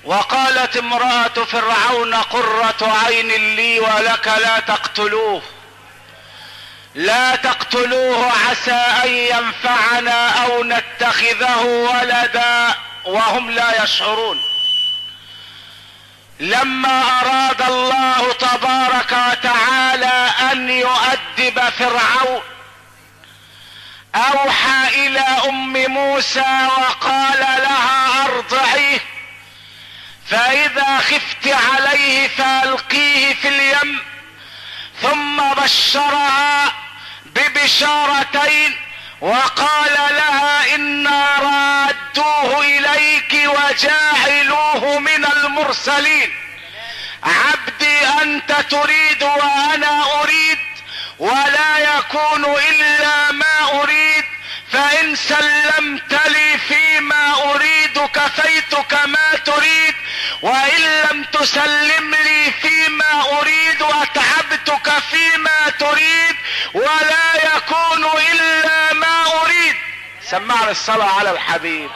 وقالت امرأة فرعون قرة عين لي ولك لا تقتلوه عسى ان ينفعنا او نتخذه ولدا وهم لا يشعرون. لما اراد الله تبارك وتعالى ان يؤدب فرعون اوحى الى ام موسى وقال لها ارضعيه، فاذا خفت عليه فالقيه في اليم، ثم بشرها ببشارتين وقال لها انا رادوه اليك وجاعلوه من المرسلين. عبدي انت تريد وانا اريد، ولا يكون الا ما اريد، فان سلمت لي فيما اريد كفيتك ما تريد، وان لم تسلم لي فيما اريد اتعبتك فيما تريد، ولا يكون الا ما اريد. سمعنا الصلاة على الحبيب.